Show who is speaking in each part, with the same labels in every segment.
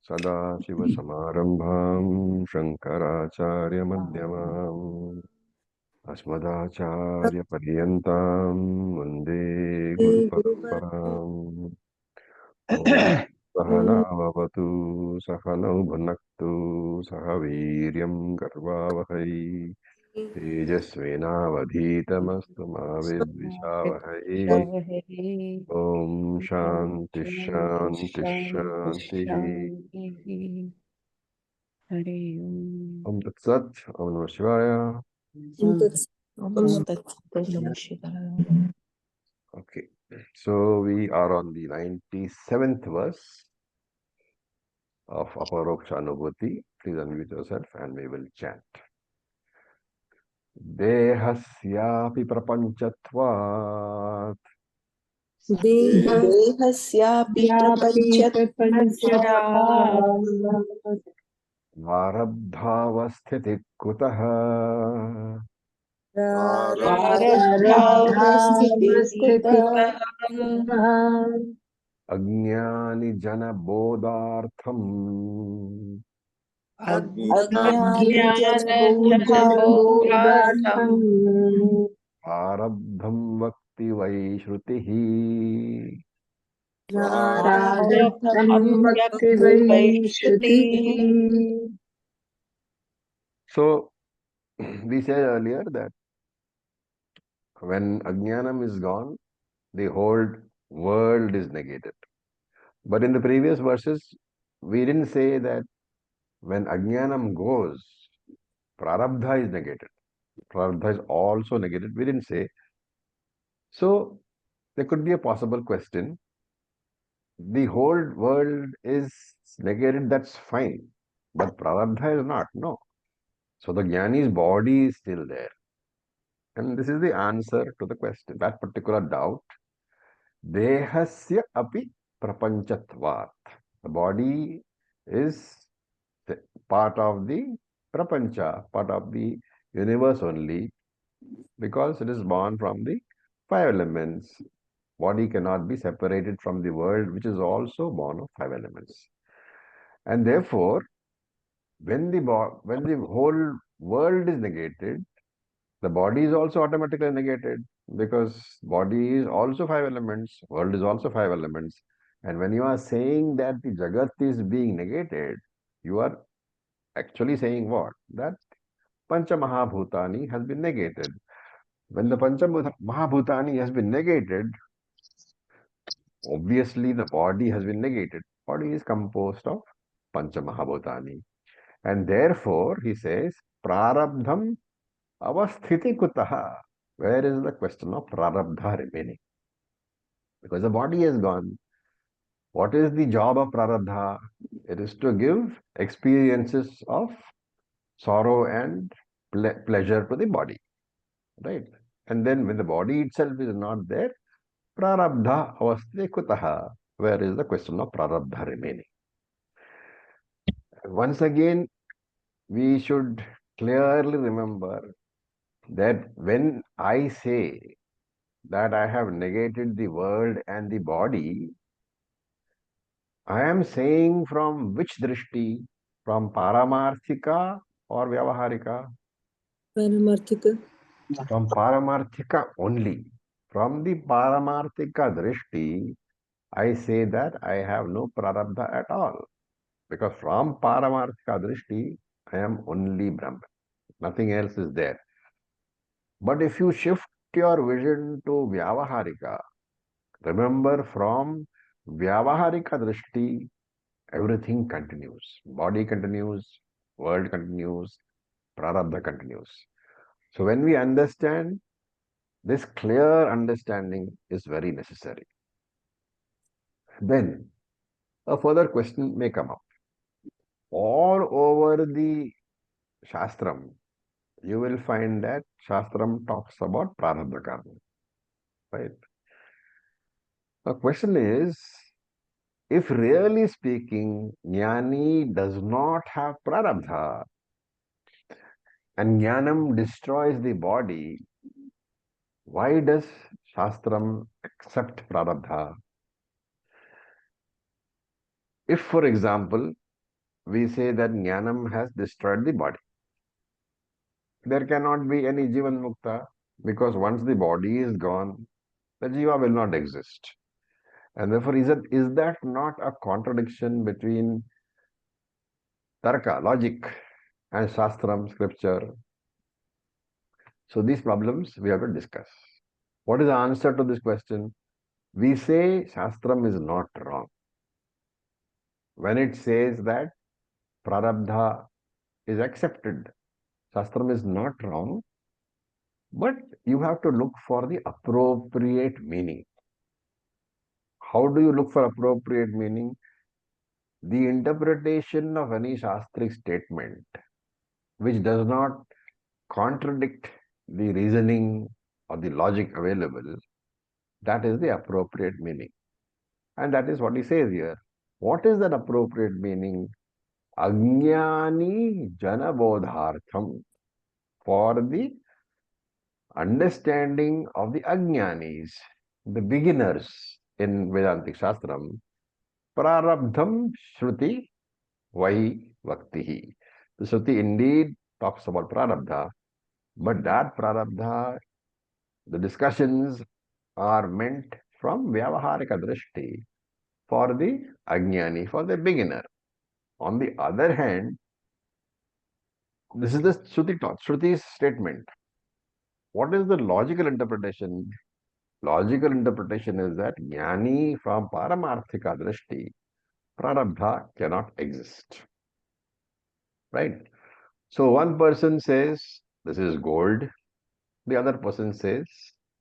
Speaker 1: सदाशिवसमारम्भां शङ्कराचार्यमध्यमाम् अस्मदाचार्यपर्यन्तां वन्दे गुरुपरम्पराम्। ॐ सहनाववतु सहनौ भुनक्तु सह वीर्यं कर्वावहै तेजस्विनावधीतमस्तु मा विद्विषावहै। ॐ शान्ति शान्ति शान्तिः।
Speaker 2: हरि
Speaker 1: ॐ तत्सत्। ॐ नमः शिवाय। Okay, so we are on the 97th verse of Aparoksha Anubhuti. Please unmute yourself and we will chant. Dehasyapi prapanchatvat
Speaker 3: देहस्यापि प्रपञ्चत्वात्
Speaker 1: varabdhavasthiti kutah ajnani jana bodhartham
Speaker 3: अज्ञानजनबोधार्थं
Speaker 1: आरब्धं वक्ति वै श्रुतिः।
Speaker 3: प्रारब्धं वक्ति वै श्रुतिः.
Speaker 1: So we said earlier that when ajnanam is gone, the whole world is negated. But in the previous verses, we didn't say that when ajnanam goes, prarabdha is negated. Prarabdha is also negated. We didn't say. So there could be a possible question. The whole world is negated, that's fine. But prarabdha is not. No. So the jnani's body is still there. And this is the answer to the question, that particular doubt. Dehasya api prapanchatvat. The body is part of the prapancha, part of the universe only, because it is born from the five elements. Body cannot be separated from the world, which is also born of five elements. And therefore, when the whole world is negated, the body is also automatically negated, because body is also five elements, world is also five elements. And when you are saying that the Jagat is being negated, you are actually saying what? That Pancha Mahabhutani has been negated. When the Pancha Mahabhutani has been negated, obviously the body has been negated. Body is composed of Pancha Mahabhutani. And therefore, he says, Prarabdham avasthiti kutaha. Where is the question of prarabdha remaining? Because the body is gone. What is the job of prarabdha? It is to give experiences of sorrow and pleasure to the body, right? And then when the body itself is not there, prarabdha avasthiti kutaha. Where is the question of prarabdha remaining? Once again, we should clearly remember that when I say that I have negated the world and the body, I am saying from which drishti? From Paramarthika or Vyavaharika?
Speaker 3: Paramarthika.
Speaker 1: From Paramarthika only. From the Paramarthika drishti, I say that I have no prarabdha at all. Because from Paramarthika drishti, I am only Brahman. Nothing else is there. But if you shift your vision to Vyavaharika, remember from Vyavaharika drishti, everything continues. Body continues, world continues, prarabdha continues. So when we understand, this clear understanding is very necessary. Then a further question may come up. All over the Shastram, you will find that Shastram talks about prarabdha karma. Right? The question is, if really speaking, Jnani does not have prarabdha and Jnanam destroys the body, why does Shastram accept prarabdha? If, for example, we say that Jnanam has destroyed the body. There cannot be any Jivan Mukta because once the body is gone, the Jiva will not exist. And therefore, is that not a contradiction between Tarka, logic, and Shastram, scripture? So these problems we have to discuss. What is the answer to this question? We say Shastram is not wrong. When it says that Prarabdha is accepted, Shastram is not wrong, but you have to look for the appropriate meaning. How do you look for appropriate meaning? The interpretation of any Shastric statement which does not contradict the reasoning or the logic available, that is the appropriate meaning. And that is what he says here. What is that appropriate meaning? Ajnani janabodhartham. For the understanding of the Ajnanis, the beginners in Vedantic Shastram, prarabdham shruti vai vaktihi. The Shruti indeed talks about prarabdha, but that prarabdha, the discussions are meant from Vyavaharika Drishti for the Ajnani, for the beginner. On the other hand, this is the Shruti's statement. What is the logical interpretation? Logical interpretation is that Jnani from Paramarthika Drishti, Prarabdha cannot exist. Right? So one person says this is gold, the other person says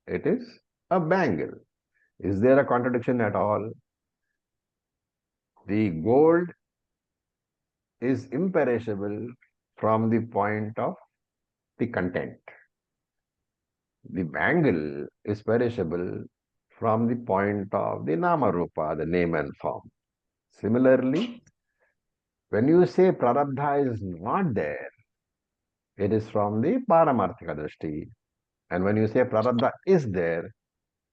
Speaker 1: it is a bangle. Is there a contradiction at all? The gold is imperishable from the point of the content. The bangle is perishable from the point of the nama rupa, the name and form. Similarly, when you say prarabdha is not there, it is from the paramarthika drishti. And when you say prarabdha is there,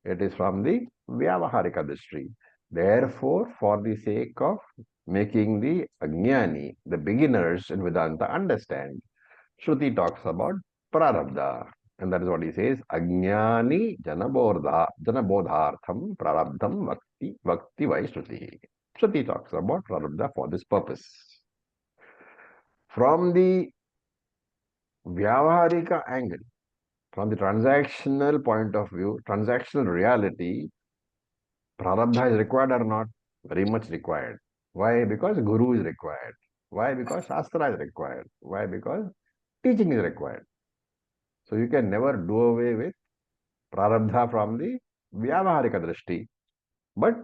Speaker 1: it is from the vyavaharika drishti. Therefore, for the sake of making the ajnani, the beginners in Vedanta understand, Shruti talks about prarabdha. And that is what he says, ajnani janabodhartham prarabdham vakti vai Shruti. Shruti talks about prarabdha for this purpose. From the Vyavaharika angle, from the transactional point of view, transactional reality, prarabdha is required or not? Very much required. Why? Because guru is required. Why? Because shastra is required. Why? Because teaching is required. So you can never do away with prarabdha from the vyavaharika drishti. But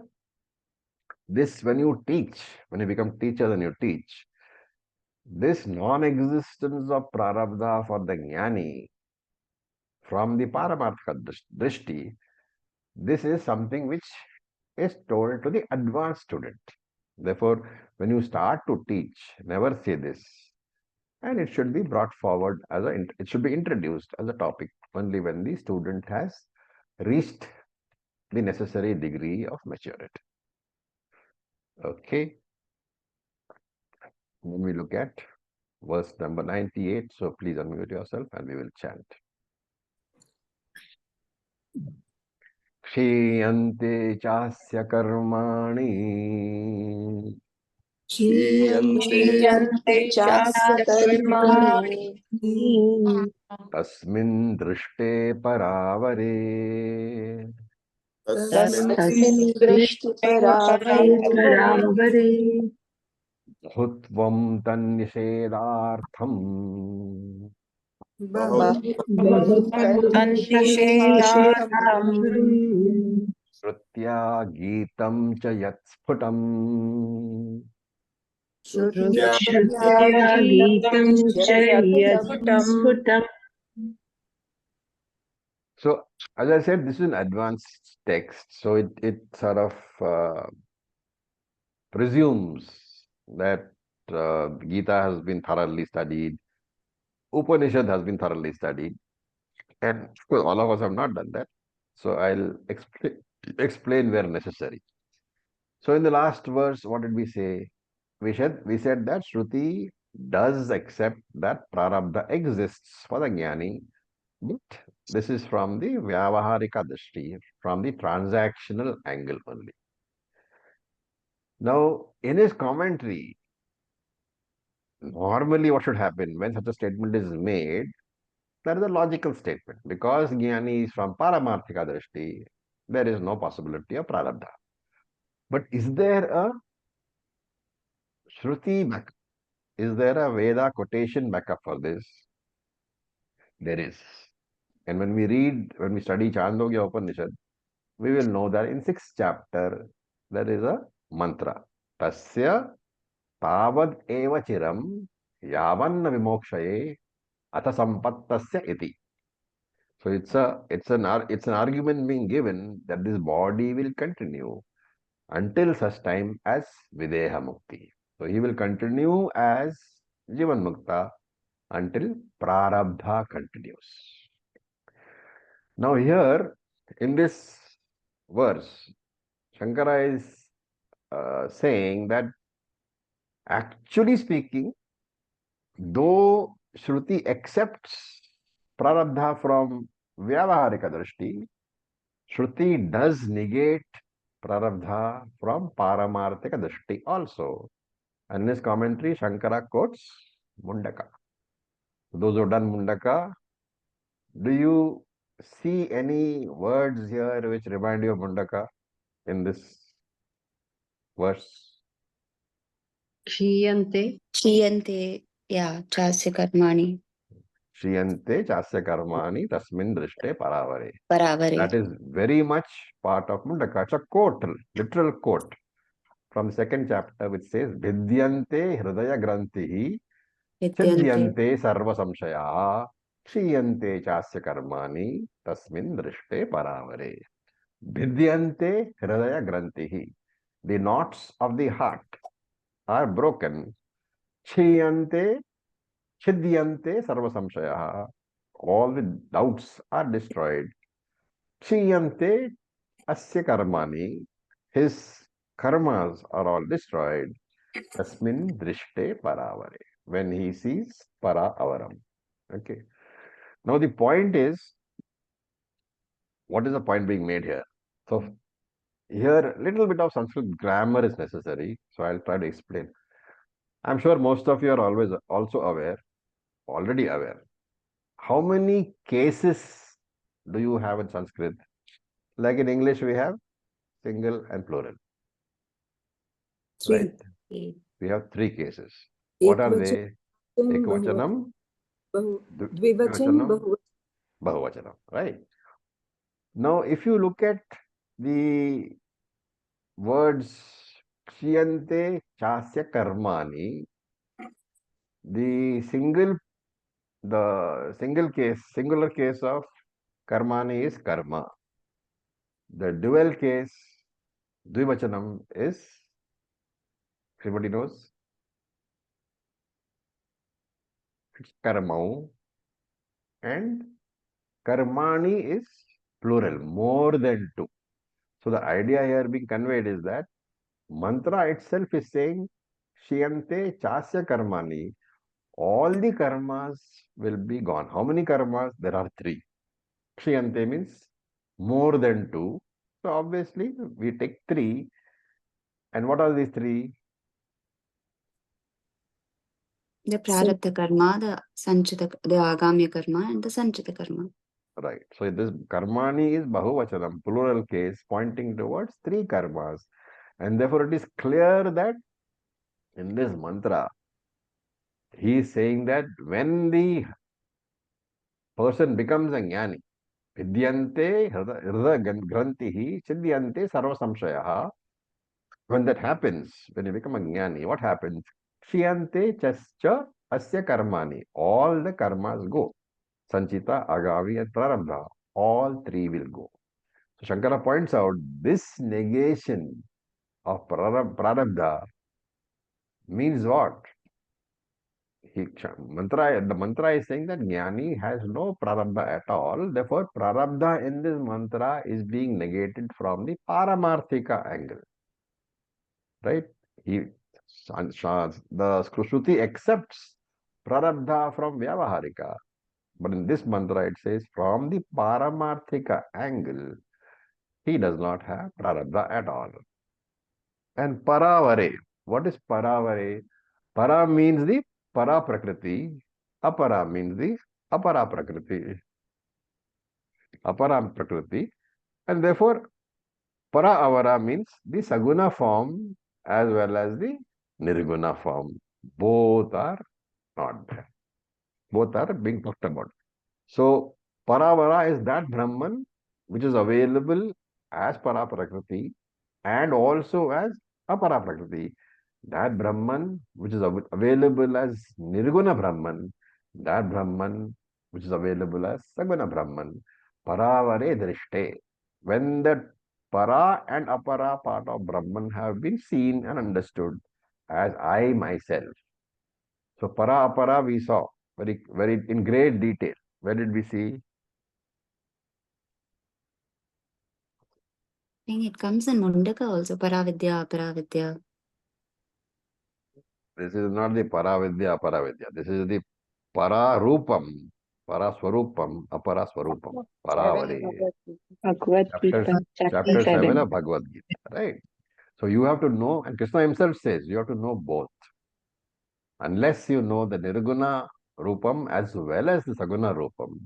Speaker 1: this, when you teach, when you become teachers and you teach, this non-existence of prarabdha for the jnani from the paramarthika drishti, this is something which is told to the advanced student. Therefore, when you start to teach, never say this. And it should be brought forward as it should be introduced as a topic only when the student has reached the necessary degree of maturity. Okay. When we look at verse number 98, so please unmute yourself and we will chant. Kshiyante chasya karmani
Speaker 3: क्षीयन्ते चास्य कर्माणि
Speaker 1: tasmin drishte paravare
Speaker 3: तस्मिन् दृष्टिपरावरे
Speaker 1: bhutvam tannishedartham
Speaker 3: बहुतन्निषेधार्थम्
Speaker 1: श्रुत्या गीतं च यत्स्फुटम्
Speaker 3: श्रुत्या गीतं च यत्स्फुटम्.
Speaker 1: So, as I said, this is an advanced text, so it sort of presumes that Gita has been thoroughly studied, Upanishad has been thoroughly studied, and of course, all of us have not done that. So, I'll explain where necessary. So, in the last verse, what did we say? we said that Shruti does accept that prarabdha exists for the jnani, but this is from the vyavaharika drishti, from the transactional angle only. Now, in his commentary, normally what should happen when such a statement is made? That is a logical statement. Because jnani is from paramarthika drishti, there is no possibility of prarabdha. But is there a Shruti backup? Is there a Veda quotation backup for this? There is. And when we study Chandogya Upanishad, we will know that in sixth chapter, there is a mantra. Tasya tavad eva chiram yavanna vimokshaye atha sampattasya iti. So it's an argument being given that this body will continue until such time as Videha Mukti. So he will continue as Jivan Mukta until Prarabdha continues. Now here in this verse, Shankara is saying that actually speaking, though Shruti accepts Prarabdha from Vyavaharika Drishti, Shruti does negate Prarabdha from Paramarthika Drishti also. And in his commentary, Shankara quotes Mundaka. Those who have done Mundaka, do you see any words here which remind you of Mundaka in this verse?
Speaker 3: Kshiyante.
Speaker 2: Chiyante, yeah, chasya karmani,
Speaker 1: Shriyante chasya karmani tasmin drishte paravare.
Speaker 2: paravare,
Speaker 1: That is very much part of Mundaka. It's a quote, literal quote from the second chapter, which says, Vidyante hridaya grantihi
Speaker 2: vidyante,
Speaker 1: Chidyante sarva samshaya Kshiyante chasya karmani tasmin drishte paravare. Vidyante hridaya grantihi. The knots of the heart are broken. Kshiyante Chidyante sarva samshaya. All the doubts are destroyed. Kshiyante asya karmani. His karmas are all destroyed. Tasmin drishte paravare. When he sees para avaram. Okay. Now the point is, what is the point being made here? So here, little bit of Sanskrit grammar is necessary. So I'll try to explain. I'm sure most of you are always also aware, already aware. How many cases do you have in Sanskrit? Like in English, we have single and plural, right?
Speaker 2: e-
Speaker 1: We have three cases. What are they?
Speaker 4: एकवचनं
Speaker 1: Ekvachanam,
Speaker 4: द्विवचन
Speaker 1: Dvivachanam, Bahuvachanam, right? Now, if you look at the words Kshiyante Chasya Karmani, the singular case of Karmani is karma. The dual case, Dvivachanam, is, everybody knows, it's karmau, and karmani is plural, more than two. So the idea here being conveyed is that mantra itself is saying Kshiyante Chasya Karmani, all the karmas will be gone. How many karmas? There are three. Kshiyante means more than two. So obviously we take three. And what are these three?
Speaker 2: the prarabdha karma, the agamya karma, and the sanchita karma.
Speaker 1: Right. So this karmani is bahuvachanam, plural case, pointing towards three karmas. And therefore it is clear that in this mantra, he is saying that when the person becomes a jnani, vidyante hrida grantihi chidyante sarva samshayaha. When that happens, when you become a jnani, what happens? Kshiyante chascha asya karmani. All the karmas go. Sanchita, Agavi, and Prarabdha. All three will go. So Shankara points out this negation of Prarabdha means what? The mantra is saying that Jnani has no Prarabdha at all. Therefore, Prarabdha in this mantra is being negated from the Paramarthika angle. Right? The Shruti accepts prarabdha from Vyavaharika. But in this mantra it says from the Paramarthika angle, he does not have prarabdha at all. And paravare. What is paravare? Para means the para prakriti. Apara means the apara prakriti. Apara prakriti. And therefore, para avara means the saguna form as well as the nirguna form. Both are not there. Both are being talked about. So, paravara is that Brahman which is available as para prakriti and also as apara prakriti. That Brahman which is available as nirguna Brahman, that Brahman which is available as saguna Brahman. Paravare drishte. When the para and apara part of Brahman have been seen and understood as I myself. So para apara we saw very in great detail. Where did we see?
Speaker 2: I think it comes in Mundaka also, Paravidya, Aparavidya.
Speaker 1: This is not the Paravidya, Aparavidya. This is the Pararupam, Paraswarupam, Aparaswarupam, Paravari.
Speaker 3: Bhagavad Gita, chapter
Speaker 1: Chapter 7
Speaker 3: 7.
Speaker 1: of Bhagavad Gita, right? So you have to know, and Krishna himself says, you have to know both. Unless you know the Nirguna Rupam as well as the Saguna Rupam.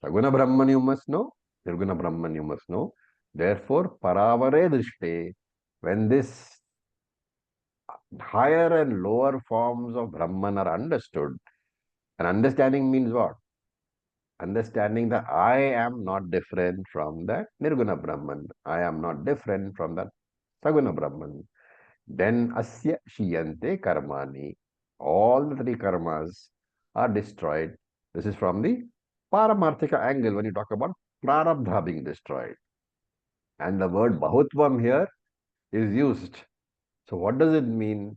Speaker 1: Saguna Brahman you must know, Nirguna Brahman you must know. Therefore, Paravare Drishte, when this higher and lower forms of Brahman are understood, and understanding means what? Understanding that I am not different from that Nirguna Brahman. I am not different from that Saguna Brahman. Then Asya Shiyante Karmani. All the three karmas are destroyed. This is from the Paramarthika angle when you talk about Prarabdha being destroyed. And the word Bahutvam here is used. So what does it mean?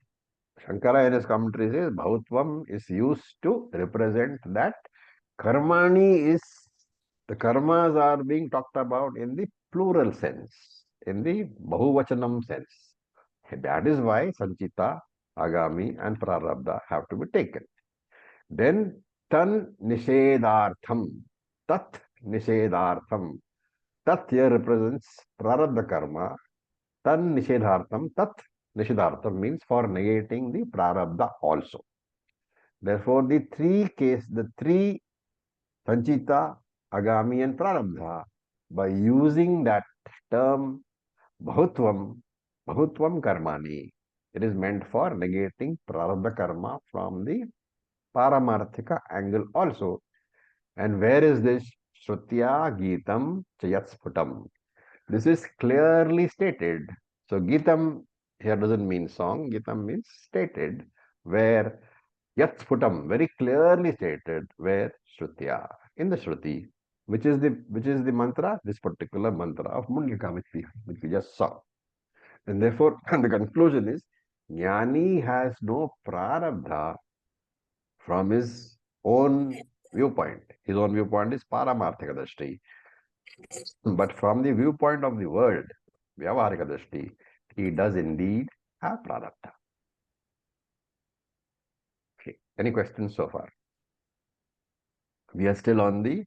Speaker 1: Shankara in his commentary says Bahutvam is used to represent that Karmani is, the karmas are being talked about in the plural sense, in the Bahuvachanam sense. That is why Sanchita, Agami and Prarabdha have to be taken. Then Tan Nishedhartham, Tat Nishedhartham. Tat here represents Prarabdha karma. Tan Nishedhartham, Tat Nishedhartham means for negating the Prarabdha also. Therefore, the three Sanchita, Agami and Prarabdha, by using that term Bahutvam, Bahutvam Karmani, it is meant for negating Prarabdha Karma from the Paramarthika angle also. And where is this? Shrutya Geetam Chayatsputam. This is clearly stated. So Geetam here doesn't mean song, Geetam means stated, where Yatsputam, very clearly stated, where Shrutya, in the Shruti, which is the mantra, this particular mantra of Mundaka, which we just saw. And therefore, the conclusion is, Jnani has no prarabdha from his own viewpoint. His own viewpoint is Paramarthika Drishti. But from the viewpoint of the world, Vyavaharika Drishti, he does indeed have prarabdha. Okay. Any questions so far? We are still on the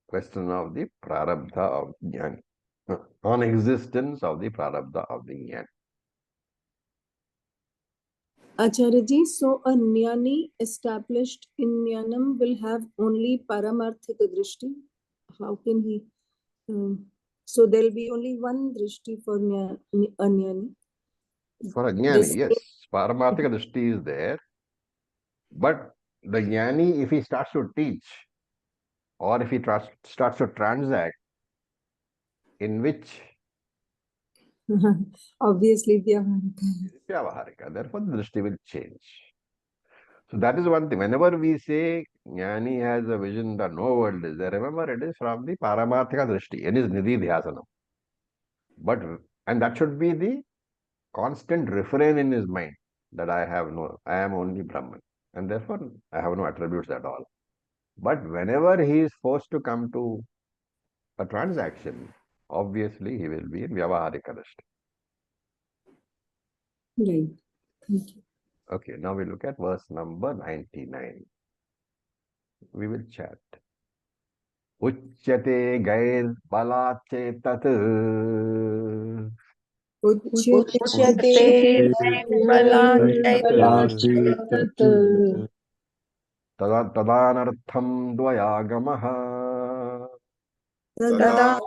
Speaker 1: question of the prarabdha of Jnani, on existence of the prarabdha of the Jnani.
Speaker 4: Acharya so a jnani established in jnanam will have only paramarthika drishti. How can he? So there will be only one drishti for a jnani.
Speaker 1: For a Jnani, yes, Paramarthika Drishti is there, but the Jnani, if he starts to teach, or if he starts to transact, in which
Speaker 4: Obviously, Vyavaharika.
Speaker 1: Vyavaharika, therefore the Drishti will change. So that is one thing. Whenever we say Jnani has a vision that no world is there, remember it is from the Paramarthika Drishti, in his Nidhi Dhyasana. But, and that should be the constant refrain in his mind that I am only Brahman, and therefore I have no attributes at all. But whenever he is forced to come to a transaction, obviously he will be in Vyavaharika Drishti.
Speaker 4: Right. Thank you.
Speaker 1: Okay, now we look at verse number 99. We will chat. Uchyate gair balachetat.
Speaker 3: उच्यते बलात्
Speaker 1: Tadanartham dvayagamaha.
Speaker 3: तदा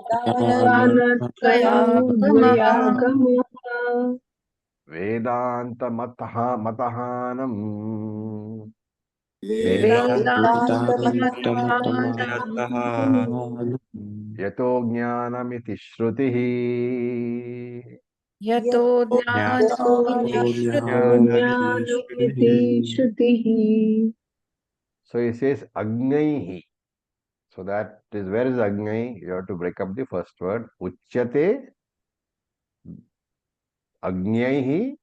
Speaker 3: द्वयागमः
Speaker 1: Vedanta matahanam.
Speaker 3: वेदान्तमतः
Speaker 1: Yato jnanamiti shrutihi.
Speaker 3: यतो ज्ञानमिति श्रुतिः
Speaker 1: So he says Agnaihi. So that is, where is Agnai? You have to break up the first word. Uchyate Agnaihi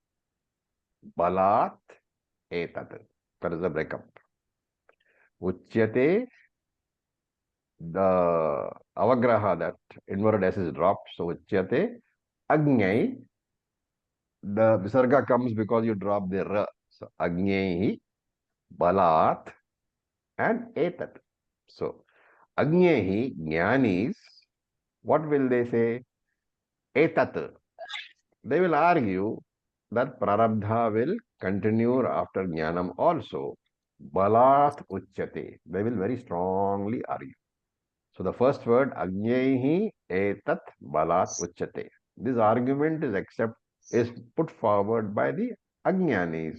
Speaker 1: Balat Etat. That is the breakup. Uchyate, the avagraha, that inverted S is dropped. So Uchyate Agnai. The visarga comes because you drop the ra. So Agnaihi Balat and Etat. So Agnaihi, Jnanis, what will they say? Etat. They will argue that prarabdha will continue after jnanam also. Balat uchyate. They will very strongly argue. So the first word, ajnaihi etat balat uchyate. This argument is put forward by the ajnanis,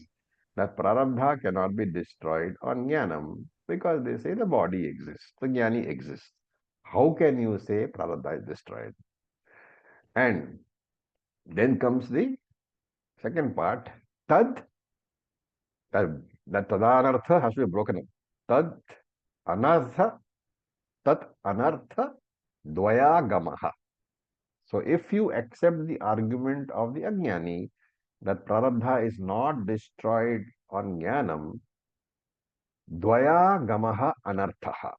Speaker 1: that prarabdha cannot be destroyed on jnanam, because they say the body exists, the jnani exists. How can you say prarabdha is destroyed? And then comes the second part, tad, that tadanartha has to be broken up. Tad anartha, tat anartha dvayagamaha. So if you accept the argument of the ajnani that prarabdha is not destroyed on jnanam, dvayagamaha anarthaha.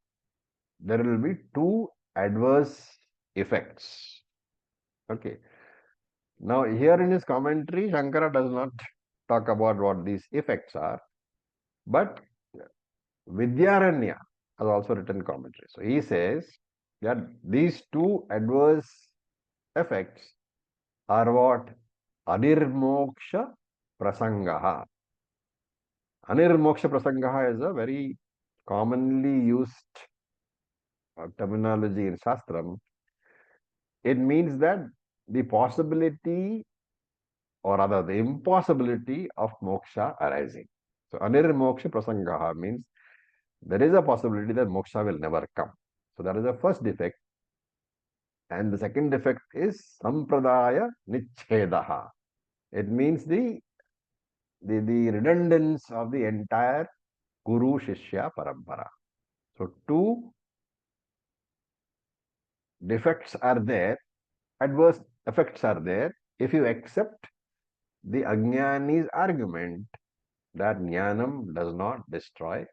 Speaker 1: There will be two adverse effects. Okay. Now here in his commentary, Shankara does not talk about what these effects are, but Vidyaranya has also written commentary. So he says that these two adverse effects are what? Anirmoksha prasangaha. Anirmoksha prasangaha is a very commonly used terminology in Shastram. It means that the possibility, or rather the impossibility of moksha arising. So anirmoksha prasangaha means there is a possibility that moksha will never come. So that is the first defect. And the second defect is sampradaya nichedaha. It means the redundance of the entire Guru Shishya Parampara. So two defects are there, adverse effects are there, if you accept the Ajnani's argument that Jnanam does not destroy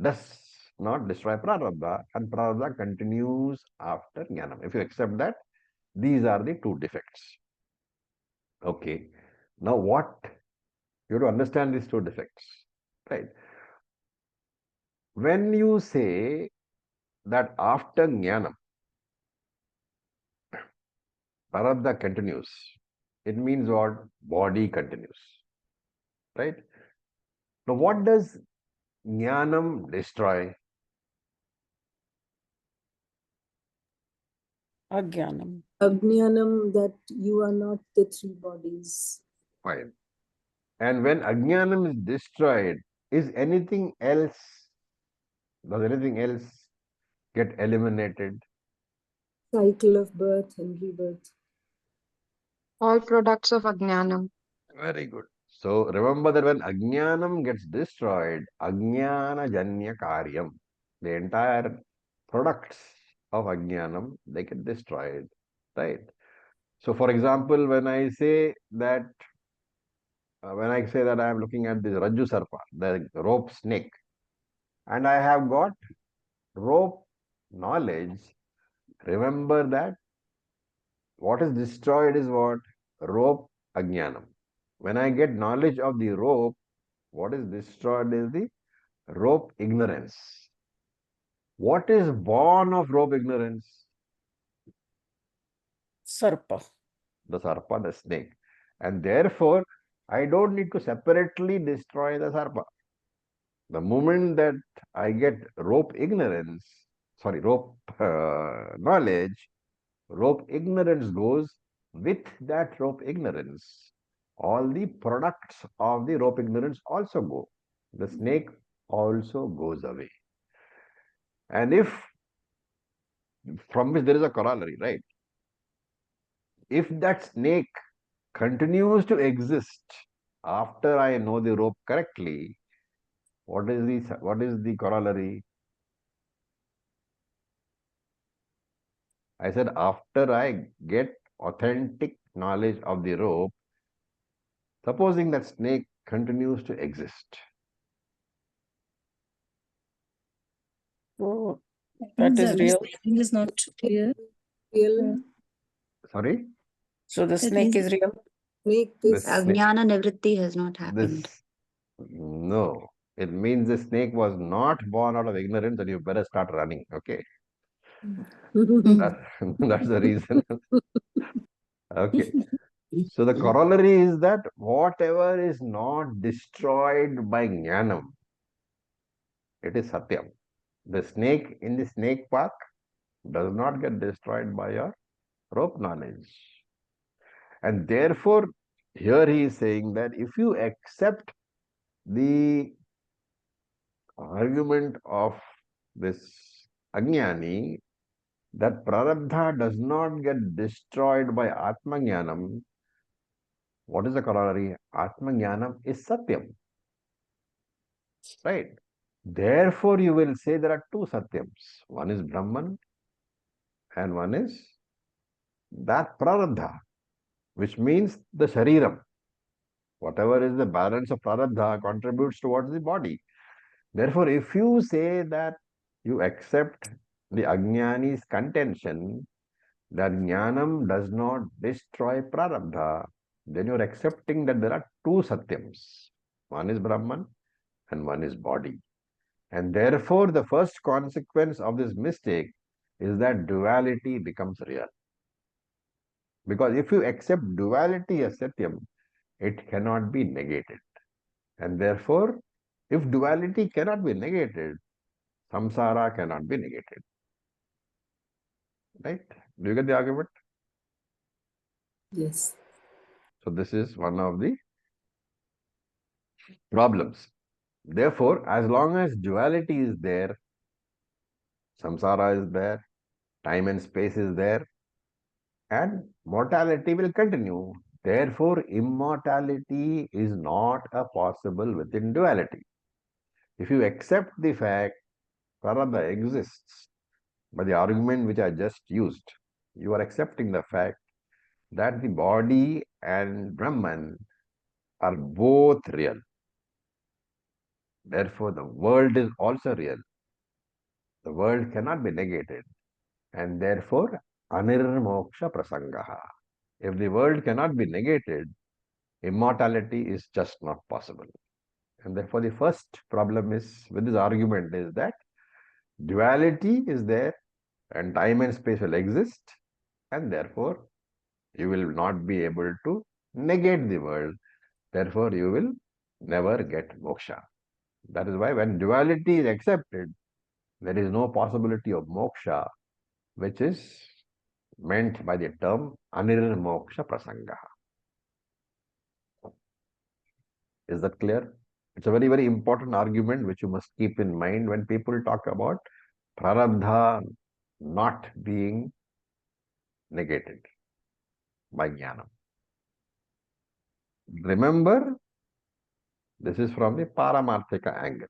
Speaker 1: Prarabdha, and Prarabdha continues after Jnanam. If you accept that, these are the two defects. Okay. Now what? You have to understand these two defects. Right. When you say that after Jnanam, Prarabdha continues, it means what? Body continues. Right? Now what does Jnanam destroy?
Speaker 3: Ajnanam.
Speaker 4: Ajnanam, that you are not the three bodies.
Speaker 1: Fine. And when Ajnanam is destroyed, is anything else, does anything else get eliminated?
Speaker 4: Cycle of birth and rebirth.
Speaker 5: All products of Ajnanam.
Speaker 1: Very good. So remember that when Ajnanam gets destroyed, Ajnana Janya Karyam, the entire products of Ajnanam, they get destroyed. Right? So for example, when I say that I am looking at this Rajju Sarpa, the rope snake, and I have got rope knowledge, remember that what is destroyed is what? Rope Ajnanam. When I get knowledge of the rope, what is destroyed is the rope ignorance. What is born of rope ignorance?
Speaker 3: Sarpa.
Speaker 1: The sarpa, the snake. And therefore, I don't need to separately destroy the sarpa. The moment that I get rope ignorance, rope knowledge, rope ignorance goes. With that rope ignorance, all the products of the rope ignorance also go. The snake also goes away. And if, from which there is a corollary, right? If that snake continues to exist after I know the rope correctly, what is the corollary? I said after I get authentic knowledge of the rope, supposing that snake continues to exist.
Speaker 3: So that is real.
Speaker 6: Is not clear.
Speaker 4: Real
Speaker 1: Sorry?
Speaker 3: So the
Speaker 6: That
Speaker 3: snake
Speaker 6: means-
Speaker 3: is real.
Speaker 4: snake
Speaker 1: This
Speaker 4: is
Speaker 1: snake,
Speaker 2: Ajnana nivritti has not happened.
Speaker 1: this, no. It means the snake was not born out of ignorance and you better start running. Okay. That's the reason. Okay. So the corollary is that whatever is not destroyed by jnanam, it is satyam. The snake in the snake park does not get destroyed by your rope knowledge. And therefore, here he is saying that if you accept the argument of this ajnani, that prarabdha does not get destroyed by atmajnanam, what is the corollary? Atmajnanam is satyam. Right? Therefore, you will say there are two satyams. One is Brahman and one is that prarabdha, which means the shariram. Whatever is the balance of prarabdha contributes towards the body. Therefore, if you say that you accept the ajnani's contention that jnanam does not destroy prarabdha, then you are accepting that there are two satyams. One is Brahman and one is body. And therefore, the first consequence of this mistake is that duality becomes real. Because if you accept duality as satyam, it cannot be negated. And therefore, if duality cannot be negated, samsara cannot be negated. Right? Do you get the argument?
Speaker 4: yes.
Speaker 1: So this is one of the problems. Therefore, as long as duality is there, samsara is there, time and space is there, and mortality will continue. Therefore, immortality is not a possible within duality. If you accept the fact prarabdha exists by the argument which I just used, you are accepting the fact that the body and Brahman are both real. Therefore, the world is also real. The world cannot be negated. And therefore, anirmoksha prasangaha. If the world cannot be negated, immortality is just not possible. And therefore, the first problem is with this argument is that duality is there and time and space will exist, and therefore you will not be able to negate the world. Therefore, you will never get moksha. That is why when duality is accepted, there is no possibility of moksha, which is meant by the term anirmoksha prasanga. Is that clear? It's a very, very important argument which you must keep in mind when people talk about prarabdha not being negated by jnana. Remember, this is from the paramarthika angle.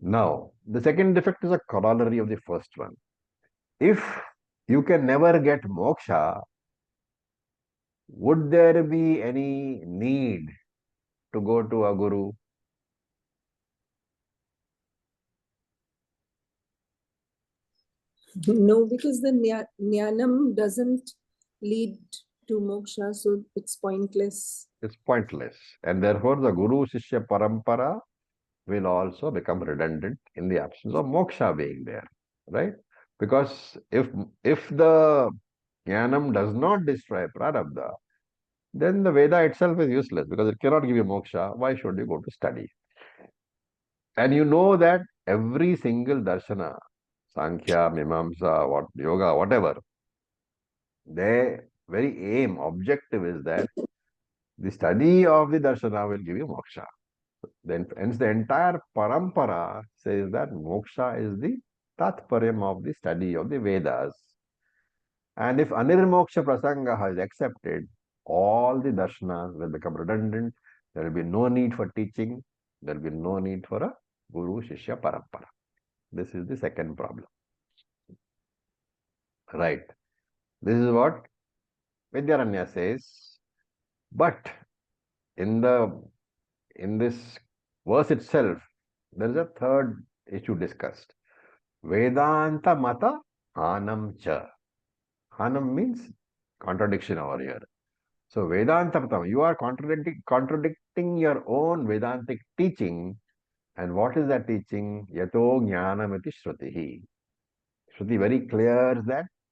Speaker 1: Now, the second defect is a corollary of the first one. If you can never get moksha, would there be any need to go to a guru?
Speaker 4: No, because the jnanam doesn't lead to moksha, so it's pointless.
Speaker 1: It's pointless. And therefore, the Guru Shishya Parampara will also become redundant in the absence of moksha being there, right? Because if the jnanam does not destroy prarabdha, then the Veda itself is useless because it cannot give you moksha. Why should you go to study? And you know that every single darshana, Sankhya, Mimamsa, what yoga, whatever, their very aim, objective is that the study of the darshana will give you moksha. Then hence the entire parampara says that moksha is the tatparyam of the study of the Vedas. And if anirmoksha prasanga is accepted, all the darshanas will become redundant. There will be no need for teaching. There will be no need for a guru shishya parampara. This is the second problem. Right. This is what Vidyaranya says. But in this verse itself, there is a third issue discussed. Vedanta mata hanam cha. Hanam means contradiction over here. So Vedanta mata, you are contradicting your own Vedantic teaching. And what is that teaching? Yato jnanamiti shrutihi. Shruti very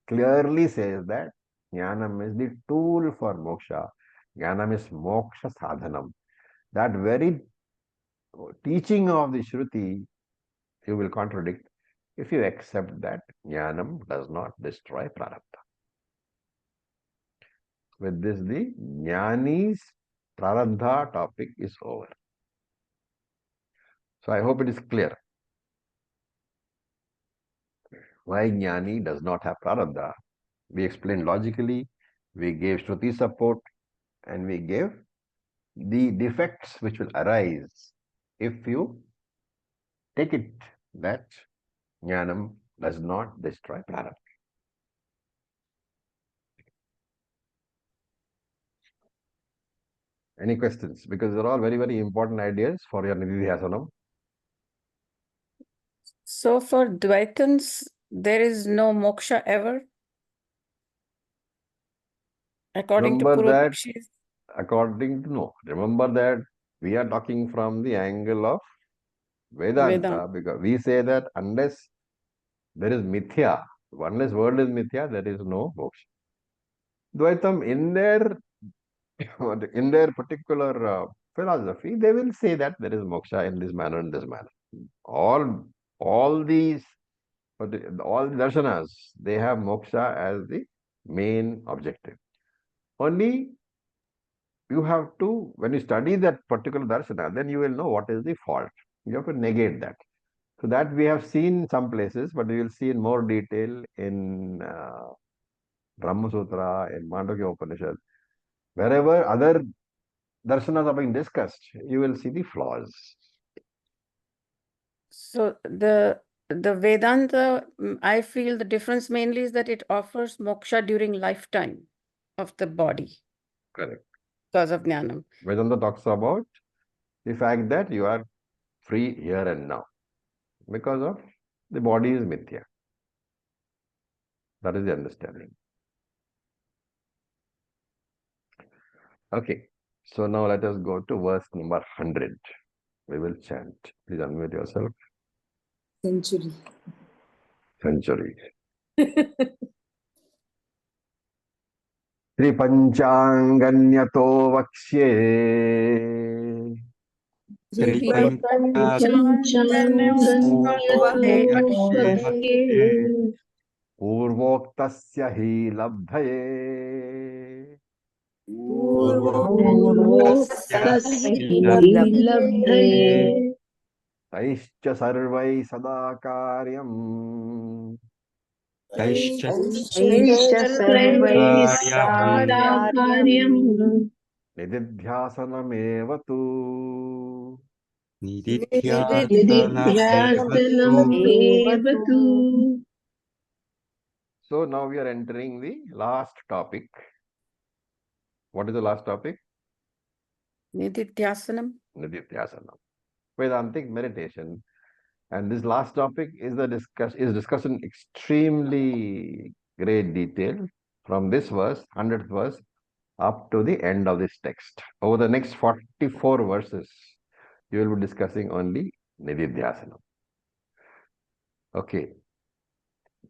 Speaker 1: clearly says that jnanam is the tool for moksha. Jnanam is moksha sadhanam. That very teaching of the Shruti you will contradict if you accept that jnanam does not destroy prarabdha. With this, the jnani's prarabdha topic is over. So I hope it is clear why jnani does not have prarabdha. We explained logically, we gave Shruti support, and we gave the defects which will arise if you take it that jnanam does not destroy prarabdha. Any questions? Because they're all very, very important ideas for your Nididhyasanam.
Speaker 3: So for Dvaitans, there is no moksha ever? According to
Speaker 1: Remember that,
Speaker 3: Purvapakshis?
Speaker 1: no. Remember that we are talking from the angle of Vedanta, because we say that unless there is mithya, unless world is mithya, there is no moksha. Dvaitam, in their particular philosophy, they will say that there is moksha in this manner, in this manner. All these, all the darshanas, they have moksha as the main objective. Only you have to, when you study that particular darshana, then you will know what is the fault. You have to negate that. So that we have seen some places, but we will see in more detail in Brahma Sutra, in Mandukya Upanishad. Wherever other darshanas are being discussed, you will see the flaws.
Speaker 3: So the Vedanta, I feel the difference mainly is that it offers moksha during lifetime of the body.
Speaker 1: Correct.
Speaker 3: Because of jnanam.
Speaker 1: Vedanta talks about the fact that you are free here and now because of the body is mithya. That is the understanding. Okay, so now let us go to verse number 100. We will chant. Please unmute yourself.
Speaker 4: Century.
Speaker 1: Century. Tripanchaganyato vaksye Purvoktasya hi labdhaye Taischa sarvai sada karyam Nididhyasanam tu So now we are entering the last topic. What is the last topic?
Speaker 3: Nididhyasanam.
Speaker 1: Nididhyasanam. Vedantic meditation. And this last topic is discussed in extremely great detail from this verse, 100th verse, up to the end of this text. Over the next 44 verses, you will be discussing only Nididhyasanam. Okay.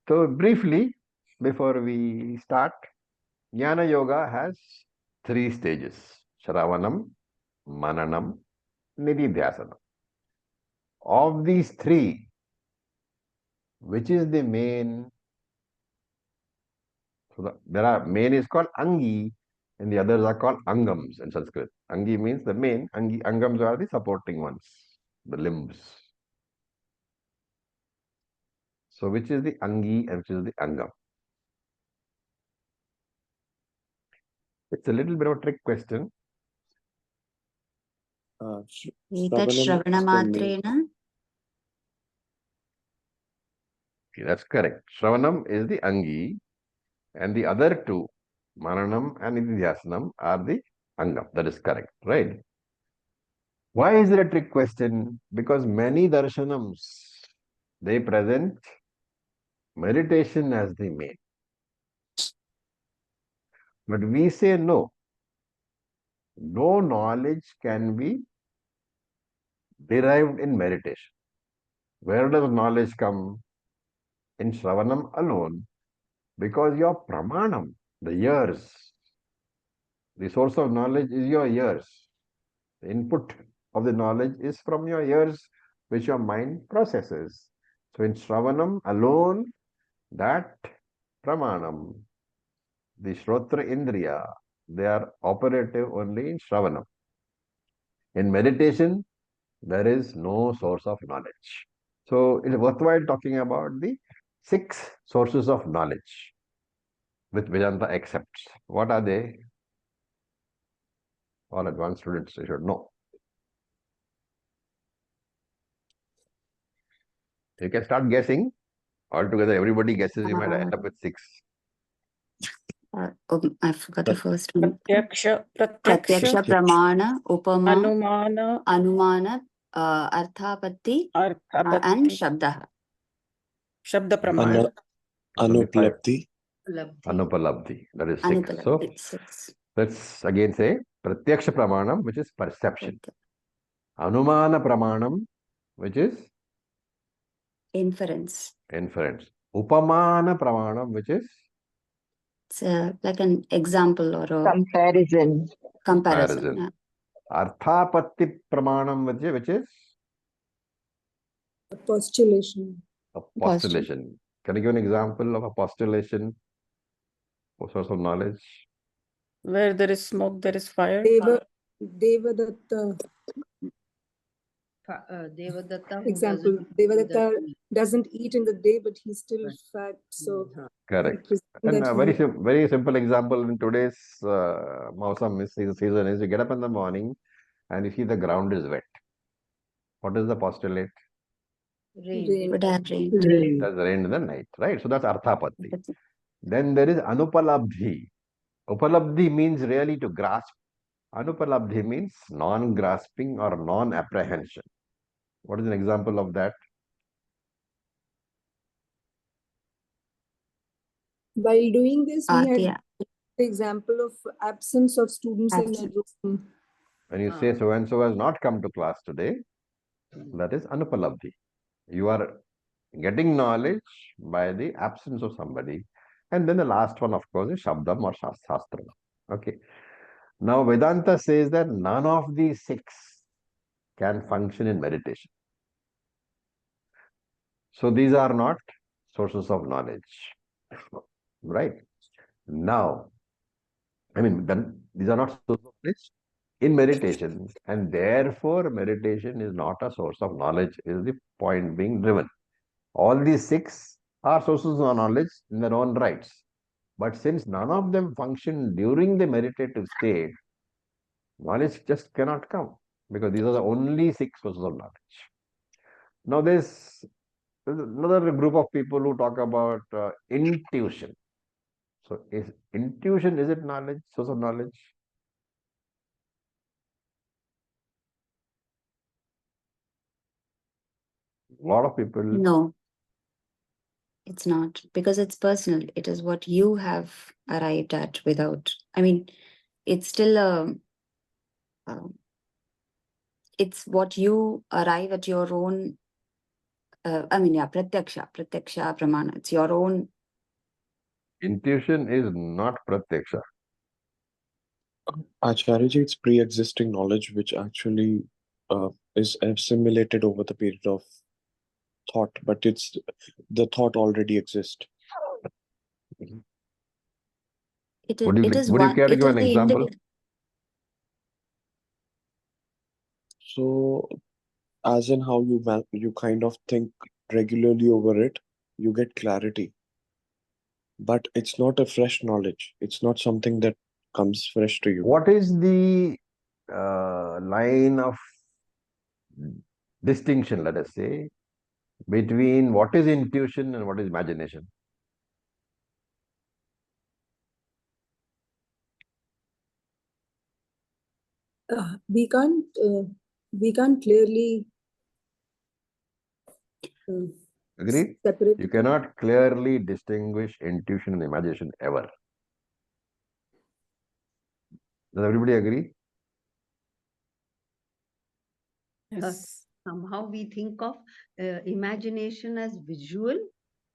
Speaker 1: So briefly, before we start, Jnana Yoga has 3 stages: Shravanam, Mananam, Nididhyasanam. Of these 3, which is the main? So there are, main is called Angi, and the others are called Angams in Sanskrit. Angi means the main, Angams are the supporting ones, the limbs. So which is the Angi and which is the Angam? It's a little bit of a trick question.
Speaker 2: Etat Shravanamathrena.
Speaker 1: Okay, that's correct. Shravanam is the Angi, and the other 2, Mananam and Nididhyasanam, are the Angam. That is correct, right? Why is it a trick question? Because many darshanams, they present meditation as the main. But we say no. No knowledge can be derived in meditation. Where does knowledge come? In Shravanam alone, because your pramanam, the ears, the source of knowledge is your ears. The input of the knowledge is from your ears, which your mind processes. So in Shravanam alone, that pramanam, the Shrotra Indriya, they are operative only in Shravanam. In meditation, there is no source of knowledge. So it is worthwhile talking about the 6 sources of knowledge which Vedanta accepts. What are they? All advanced students, you should know. You can start guessing. Altogether, everybody guesses, you might end up with 6.
Speaker 2: I forgot the first one.
Speaker 3: Pratyaksha,
Speaker 2: Pratyaksha, Pramana, Upama,
Speaker 3: Anumana,
Speaker 2: Anumana, Arthapatti, and
Speaker 3: Arthabhakti,
Speaker 2: Shabdaha.
Speaker 3: Shabda Pramana.
Speaker 6: Anuplapti.
Speaker 1: Anupalabdhi, that is 6. So
Speaker 2: Anupalabdhi, 6.
Speaker 1: let's again say Pratyaksha Pramanam, which is perception. Anumana Pramanam, which is
Speaker 2: Inference.
Speaker 1: inference. Upamana Pramanam, which is
Speaker 2: It's like an example or a
Speaker 5: Comparison.
Speaker 2: comparison.
Speaker 1: comparison. Arthapatti Pramanam, which is
Speaker 4: Postulation.
Speaker 1: a postulation. Can you give an example of a postulation or source of knowledge?
Speaker 3: Where there is smoke, there is fire.
Speaker 4: Devadatta.
Speaker 7: Devadatta
Speaker 4: Example, Devadatta doesn't eat in the day, but he's still fat. So
Speaker 1: Correct. And a very simple example in today's Mausam season is you get up in the morning and you see the ground is wet. What is the postulate?
Speaker 7: rain.
Speaker 2: Would have rained.
Speaker 1: It has rained in the night, right? So that's Arthapatti. Then there is Anupalabdhi. Upalabdhi means really to grasp. Anupalabdhi means non-grasping or non-apprehension. What is an example of that?
Speaker 4: While doing this, we had
Speaker 2: Yeah.
Speaker 4: the example of absence of students in the room.
Speaker 1: When you say so and so has not come to class today, that is Anupalabdhi. You are getting knowledge by the absence of somebody. And then the last one, of course, is Shabdam or Shastram. Okay. Now, Vedanta says that none of these 6 can function in meditation. So these are not sources of knowledge. Right? Now, then these are not sources of knowledge in meditation, and therefore meditation is not a source of knowledge, is the point being driven. All these 6 are sources of knowledge in their own rights. But since none of them function during the meditative state, knowledge just cannot come, because these are the only 6 sources of knowledge. Now there's another group of people who talk about intuition. So is intuition, is it knowledge, source of knowledge? A lot of people.
Speaker 2: No, it's not, because it's personal. It is what you have arrived at without. I mean, it's still it's what you arrive at your own. Pratyaksha pramana. It's your own.
Speaker 1: Intuition is not pratyaksha.
Speaker 6: Acharya ji, it's pre-existing knowledge which actually is assimilated over the period of thought, but it's the thought already exists.
Speaker 2: It
Speaker 1: Would you
Speaker 2: is
Speaker 1: would you
Speaker 2: one.
Speaker 1: care to
Speaker 2: It
Speaker 1: give
Speaker 2: is
Speaker 1: an
Speaker 2: the
Speaker 1: example?
Speaker 2: individual.
Speaker 6: So, as in how you kind of think regularly over it, you get clarity. But it's not a fresh knowledge. It's not something that comes fresh to you.
Speaker 1: What is the line of distinction, let us say, between what is intuition and what is imagination?
Speaker 4: We can't clearly
Speaker 1: Agreed?
Speaker 4: separate
Speaker 1: You
Speaker 4: it.
Speaker 1: cannot clearly distinguish intuition and imagination ever. Does everybody agree?
Speaker 3: Yes.
Speaker 7: Somehow we think of imagination as visual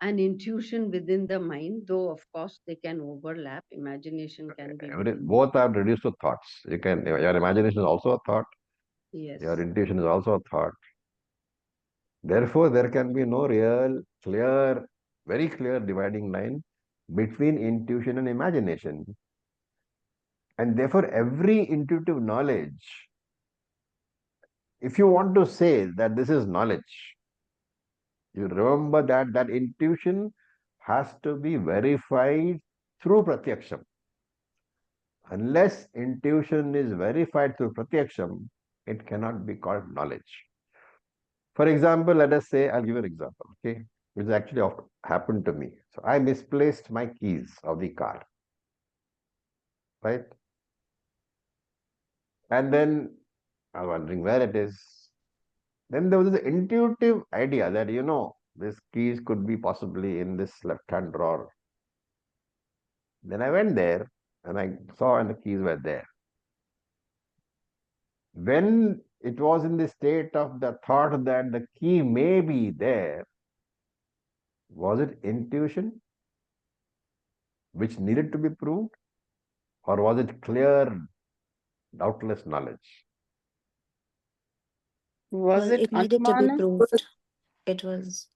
Speaker 7: and intuition within the mind, though of course they can overlap. Imagination can be within.
Speaker 1: Both are reduced to thoughts. Your imagination is also a thought.
Speaker 7: Yes.
Speaker 1: Your intuition is also a thought. Therefore, there can be no real, clear, very clear dividing line between intuition and imagination. And therefore, every intuitive knowledge, if you want to say that this is knowledge, you remember that that intuition has to be verified through pratyaksham. Unless intuition is verified through pratyaksham, it cannot be called knowledge. For example, let us say, I'll give you an example, okay, which actually happened to me. So I misplaced my keys of the car, right? And then I was wondering where it is. Then there was this intuitive idea that, this keys could be possibly in this left-hand drawer. Then I went there and I saw and the keys were there. When it was in the state of the thought that the key may be there, was it intuition which needed to be proved, or was it clear, doubtless knowledge?
Speaker 3: Was it
Speaker 2: It needed to be
Speaker 3: Anumana?
Speaker 2: proved. It was.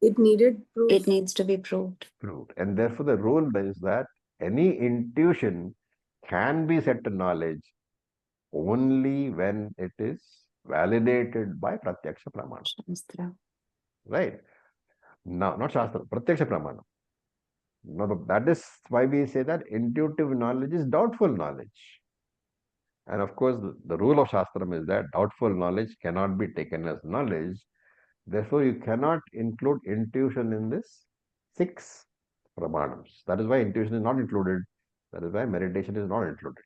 Speaker 4: It needed proof.
Speaker 2: It needs to be proved.
Speaker 1: Proved. And therefore the rule is that any intuition can be set to knowledge only when it is validated by pratyaksha pramana.
Speaker 2: Shastra.
Speaker 1: Right? No, not shastra, pratyaksha pramana. No, that is why we say that intuitive knowledge is doubtful knowledge. And of course, the rule of Shastram is that doubtful knowledge cannot be taken as knowledge. Therefore, you cannot include intuition in this 6 pramanams. That is why intuition is not included. That is why meditation is not included.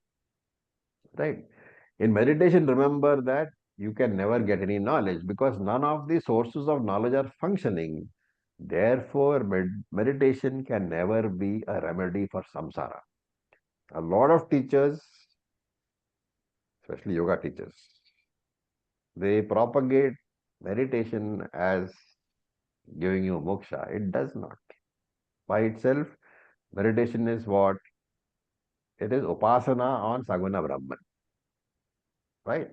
Speaker 1: Right? In meditation, remember that you can never get any knowledge because none of the sources of knowledge are functioning. Therefore, meditation can never be a remedy for samsara. A lot of teachers, especially yoga teachers, they propagate meditation as giving you moksha. It does not. By itself, meditation is what? It is upasana on Saguna Brahman. Right?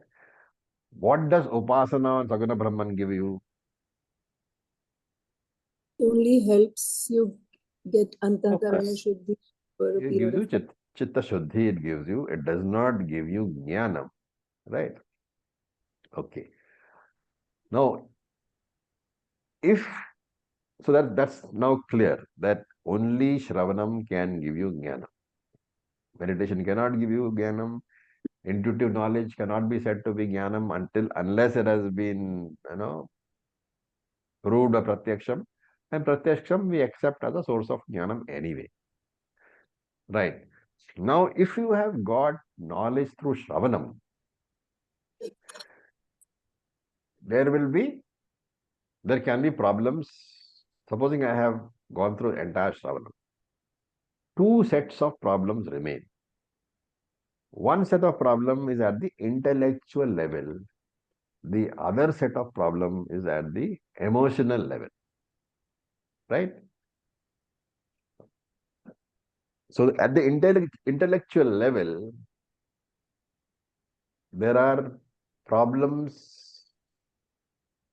Speaker 1: What does upasana on Saguna Brahman give you?
Speaker 4: Only helps you get antakarana
Speaker 3: Focus.
Speaker 4: shuddhi for a
Speaker 1: It
Speaker 4: period
Speaker 1: gives you
Speaker 4: of time.
Speaker 1: chitta shuddhi, it gives you. It does not give you jnanam. Right? Okay. Now, that's now clear that only Shravanam can give you jnanam. Meditation cannot give you jnanam. Intuitive knowledge cannot be said to be jnanam unless it has been, proved a pratyaksham. And pratyaksham we accept as a source of jnanam anyway. Right. Now, if you have got knowledge through Shravanam, there can be problems. Supposing I have gone through entire Shravanam, 2 sets of problems remain. one set of problem is at the intellectual level. The other set of problem is at the emotional level. Right? So at the intellectual level, there are problems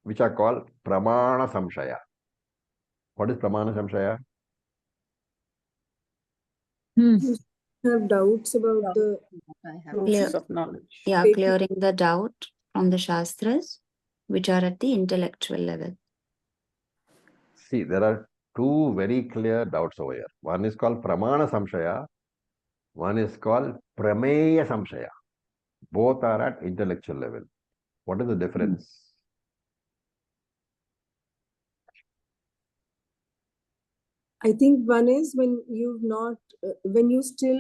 Speaker 1: which are called pramana samshaya. What is pramana samshaya?
Speaker 4: You have doubts about the
Speaker 7: I have
Speaker 3: Proofs
Speaker 2: Clear.
Speaker 3: of knowledge.
Speaker 2: Yeah,
Speaker 4: statement.
Speaker 2: clearing the doubt from the Shastras, which are at the intellectual level.
Speaker 1: See, there are two very clear doubts over here. One is called pramana samshaya. One is called prameya samshaya. Both are at intellectual level. What is the difference?
Speaker 4: I think one is when you've not, when you still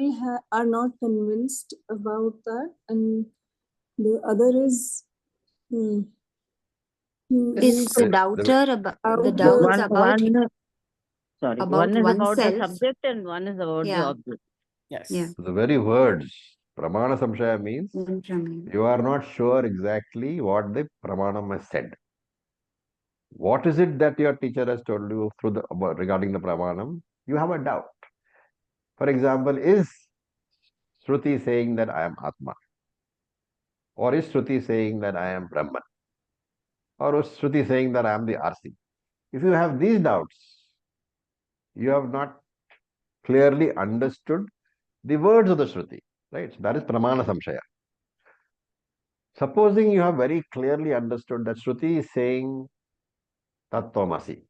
Speaker 4: are not convinced about that, and the other is you
Speaker 2: Is the
Speaker 1: The-
Speaker 2: doubter about the
Speaker 4: About
Speaker 2: doubt
Speaker 4: the-
Speaker 2: is about
Speaker 8: Sorry,
Speaker 2: about
Speaker 8: one is about the
Speaker 2: oneself.
Speaker 8: subject and one is about the
Speaker 2: Yeah.
Speaker 8: object.
Speaker 3: Yes.
Speaker 2: Yeah.
Speaker 1: The very words pramana samshaya means
Speaker 2: From
Speaker 1: you are not sure exactly what the pramanam has said. What is it that your teacher has told you through the regarding the pramanam? You have a doubt. For example, is Shruti saying that I am Atma? Or is Shruti saying that I am Brahman? Or is Shruti saying that I am the RC? If you have these doubts, you have not clearly understood the words of the Shruti. Right? So that is pramana samshaya. Supposing you have very clearly understood that Shruti is saying Tattvamasi.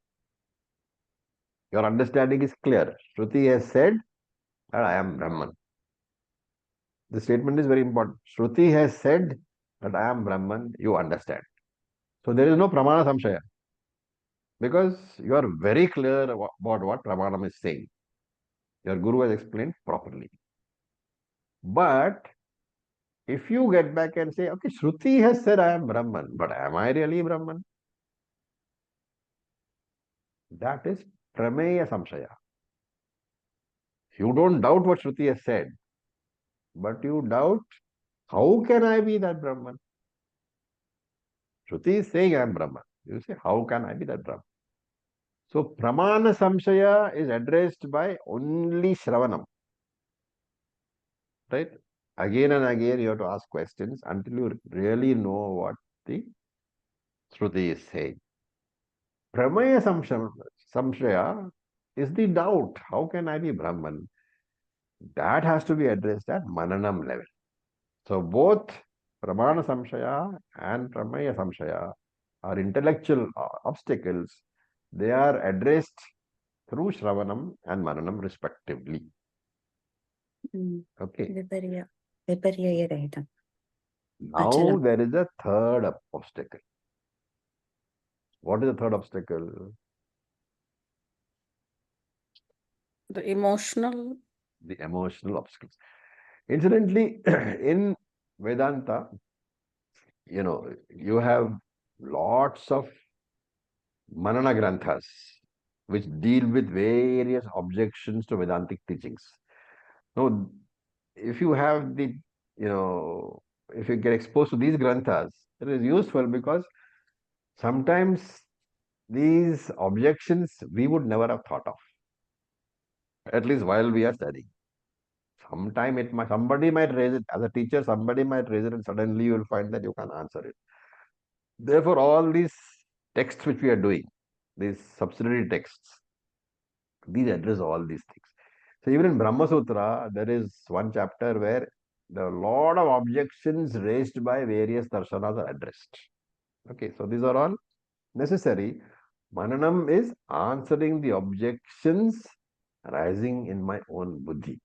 Speaker 1: Your understanding is clear. Shruti has said that I am Brahman. The statement is very important. Shruti has said that I am Brahman, you understand. So there is no pramana samshaya. Because you are very clear about what pramanam is saying. Your guru has explained properly. But if you get back and say, okay, Shruti has said I am Brahman, but am I really Brahman? That is prameya samshaya. You don't doubt what Shruti has said, but you doubt, how can I be that Brahman? Shruti is saying I am Brahman. You say, how can I be that Brahman? So pramana samshaya is addressed by only Shravanam. Right? Again and again you have to ask questions until you really know what the Shruti is saying. Pramaya samshaya is the doubt. How can I be Brahman? That has to be addressed at mananam level. So both pramana samshaya and pramaya samshaya are intellectual obstacles. They are addressed through Shravanam and Mananam respectively. Okay.
Speaker 2: Viparya Rahitam.
Speaker 1: Now
Speaker 2: Achalam.
Speaker 1: there is a third obstacle. What is the third obstacle?
Speaker 3: The emotional.
Speaker 1: The emotional obstacles. Incidentally, in Vedanta, you have lots of Manana Granthas which deal with various objections to Vedantic teachings. Now, if you have if you get exposed to these Granthas, it is useful because sometimes these objections we would never have thought of, at least while we are studying. Somebody might raise it as a teacher, somebody might raise it, and suddenly you will find that you can answer it. Therefore, all these texts which we are doing, these subsidiary texts, these address all these things. So even in Brahma Sutra, there is one chapter where there are a lot of objections raised by various darshanas are addressed. Okay, so these are all necessary. Mananam is answering the objections rising in my own buddhi.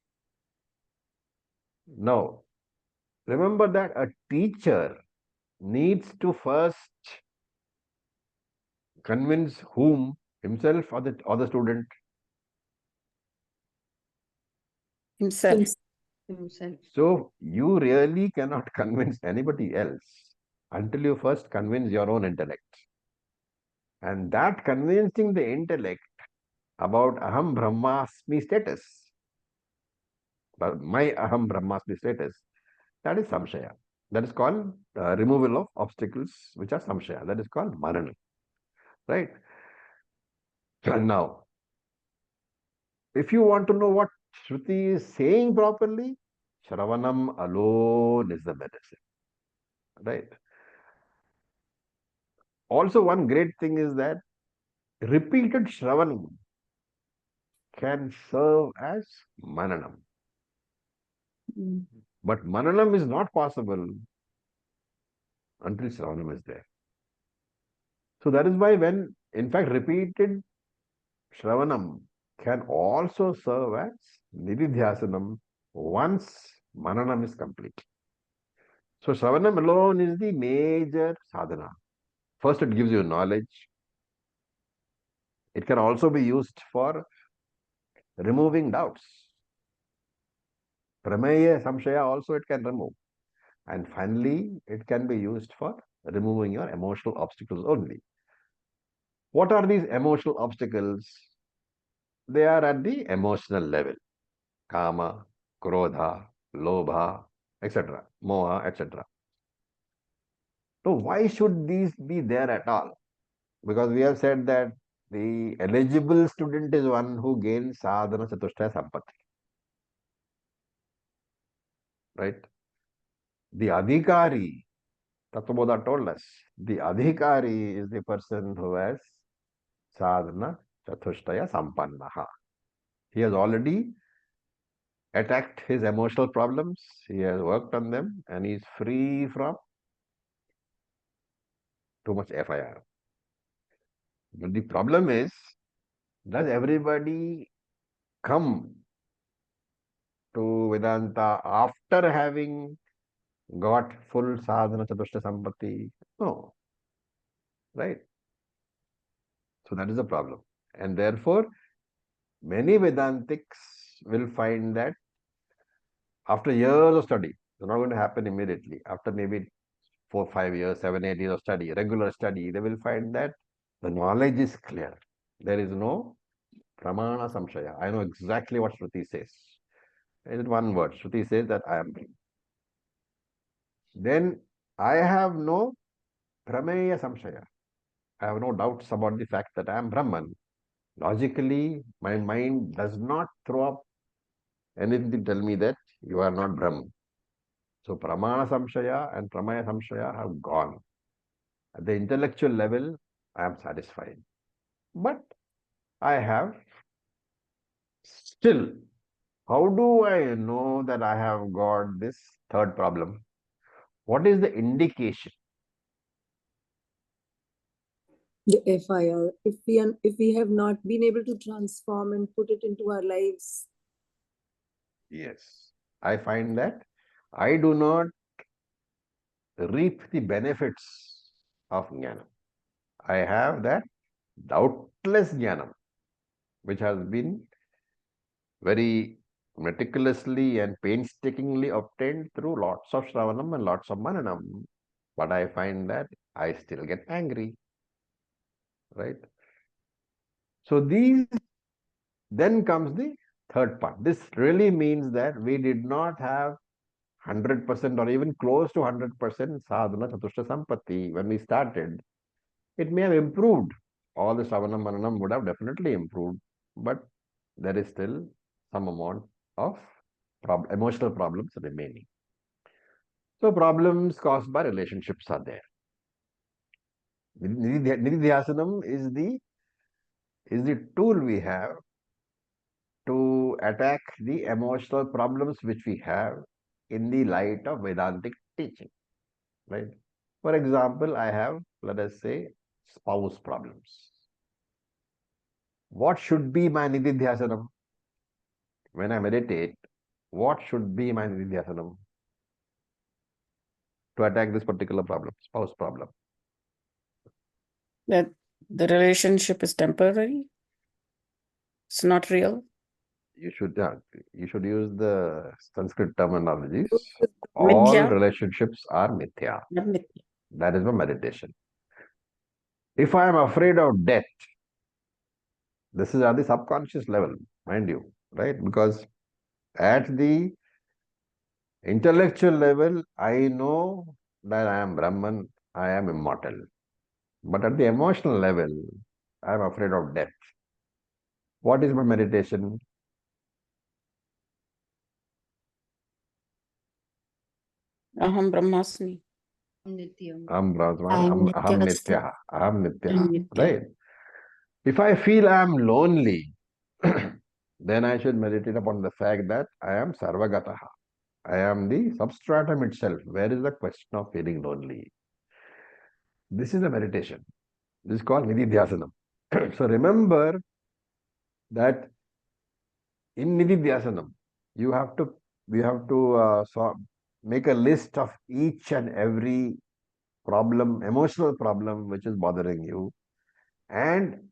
Speaker 1: Now, remember that a teacher needs to first convince whom? Himself or the student?
Speaker 3: Himself.
Speaker 7: Himself.
Speaker 1: So you really cannot convince anybody else until you first convince your own intellect. And that convincing the intellect about Aham Brahmasmi status, my Aham Brahmasmi status, That is samshaya. That is called removal of obstacles, which are samshaya. That is called manana. Right? And now, if you want to know what Shruti is saying properly, Shravanam alone is the medicine. Right? Also, one great thing is that repeated Shravanam can serve as Mananam.
Speaker 3: Mm.
Speaker 1: But Mananam is not possible until Shravanam is there. So that is why when, in fact, repeated Shravanam can also serve as Nididhyasanam once Mananam is complete. So Shravanam alone is the major sadhana. First, it gives you knowledge. It can also be used for removing doubts. Prameya, Samshaya also it can remove. And finally, it can be used for removing your emotional obstacles only. What are these emotional obstacles? They are at the emotional level. Kama, Krodha, Lobha, etc. Moha, etc. So why should these be there at all? Because we have said that the eligible student is one who gains sadhana chatushtaya sampatti. Right? The adhikari, Tattvaboda told us, the adhikari is the person who has sadhana chatushtaya sampannaha. He has already attacked his emotional problems, he has worked on them, and he is free from too much FIR. But the problem is, does everybody come to Vedanta after having got full sadhana chatushtaya sampatti? No. Right? So that is the problem. And therefore, many Vedantics will find that after years of study, it's not going to happen immediately. After maybe 4, 5 years, 7, 8 years of study, regular study, they will find that the knowledge is clear. There is no pramana samshaya. I know exactly what Shruti says. In one word, Shruti says that I am. Then I have no prameya samshaya. I have no doubts about the fact that I am Brahman. Logically, my mind does not throw up anything to tell me that you are not Brahman. So pramana samshaya and pramaya samshaya have gone. At the intellectual level, I am satisfied. But I have still, how do I know that I have got this third problem? What is the indication?
Speaker 4: The FIR. If we have not been able to transform and put it into our lives.
Speaker 1: Yes. I find that I do not reap the benefits of jnana. I have that doubtless jnana, which has been very meticulously and painstakingly obtained through lots of Shravanam and lots of Mananam. But I find that I still get angry. Right? So then comes the third part. This really means that we did not have 100% or even close to 100% sadhana chatushtaya sampatti when we started. It may have improved. All the Shravanam Mananam would have definitely improved, but there is still some amount of emotional problems remaining. So problems caused by relationships are there. Nididhyasanam is the tool we have to attack the emotional problems which we have in the light of Vedantic teaching. Right? For example, I have, let us say, spouse problems. What should be my Nididhyasanam? When I meditate, what should be my Nididhyasanam to attack this particular problem, spouse problem?
Speaker 3: That the relationship is temporary. It's not real.
Speaker 1: You should use the Sanskrit terminologies. All
Speaker 3: Mithya.
Speaker 1: relationships are mithya.
Speaker 3: Not mithya.
Speaker 1: That is my meditation. If I am afraid of death, this is at the subconscious level, mind you, right? Because at the Intellectual level, I know that I am Brahman, I am immortal. But at the emotional level, I am afraid of death. What is my meditation?
Speaker 3: Aham Brahmasmi.
Speaker 7: Nityam.
Speaker 1: Aham Brahman,
Speaker 2: I am
Speaker 1: Aham
Speaker 2: Nityavastha.
Speaker 1: Nityaha, Aham Nityaha,
Speaker 2: Aham Nitya.
Speaker 1: right? If I feel I am lonely, then I should meditate upon the fact that I am Sarvagataha. I am the substratum itself. Where is the question of feeling lonely? This is a meditation. This is called Nididhyasanam. So remember that in Nididhyasanam, you have to make a list of each and every problem, emotional problem which is bothering you. And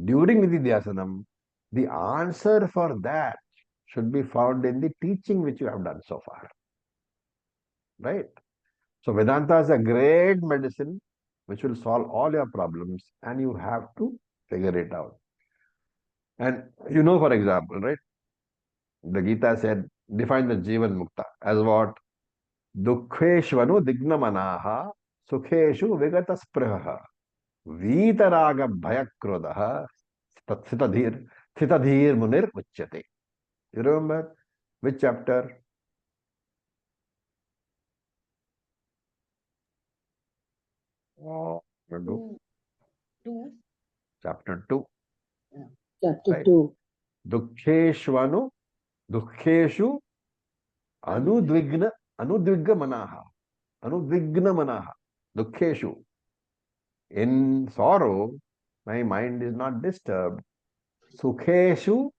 Speaker 1: during Nididhyasanam, the answer for that should be found in the teaching which you have done so far. Right? So Vedanta is a great medicine which will solve all your problems, and you have to figure it out. And for example, right? The Gita said, define the Jivan Mukta as what? Dukkheshvanu dignamanaha sukheshu vigatasprihaha Vitaraga bhayakrodaha sthitadhir munir uchyate. You remember which chapter? Oh,
Speaker 7: Two.
Speaker 1: chapter 2.
Speaker 4: Chapter
Speaker 1: Right.
Speaker 4: 2.
Speaker 1: Dukkheshvanu, dukkheshu anudvigna manaha. Anudvigna manaha. Dukkheshu. In sorrow, my mind is not disturbed. Sukheshu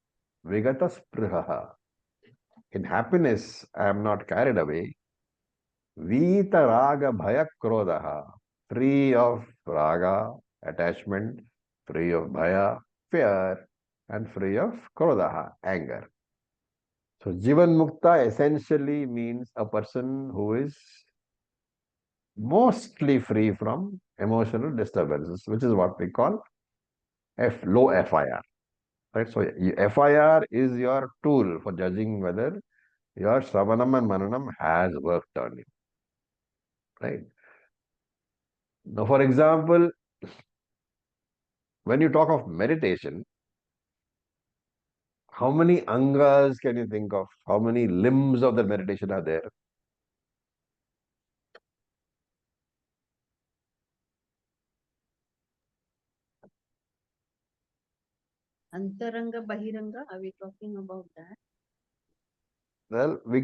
Speaker 1: vigata sprihaha. In happiness, I am not carried away. Vita raga bhaya krodaha. Free of raga, attachment, free of bhaya, fear, and free of krodaha, anger. So Jivan Mukta essentially means a person who is mostly free from emotional disturbances, which is what we call low FIR. Right? So FIR is your tool for judging whether your Shravanam and Mananam has worked on you. Right? Now, for example, when you talk of meditation, how many angas can you think of? How many limbs of the meditation are there?
Speaker 7: Antaranga, Bahiranga, are we talking about that?
Speaker 1: Well, we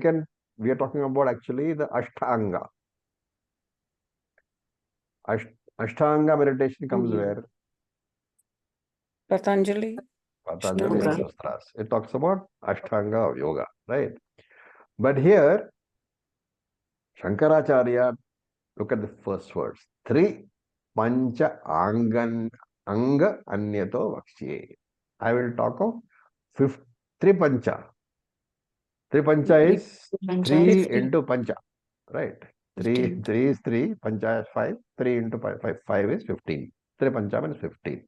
Speaker 1: are talking about actually the Ashtanga. Ashtanga meditation comes where?
Speaker 3: Patanjali.
Speaker 1: Patanjali
Speaker 3: Ashtanga.
Speaker 1: Shastras. It talks about Ashtanga of yoga, right? But here, Shankaracharya, look at the first words. Three pancha anga anyato vaksye. I will talk of three pancha. Three pancha is
Speaker 2: Pancha
Speaker 1: 3
Speaker 2: is 3.
Speaker 1: into pancha, right? 3
Speaker 2: 15.
Speaker 1: is 3, pancha is 5, 3 into 5 is 15. 3 pancha means 15.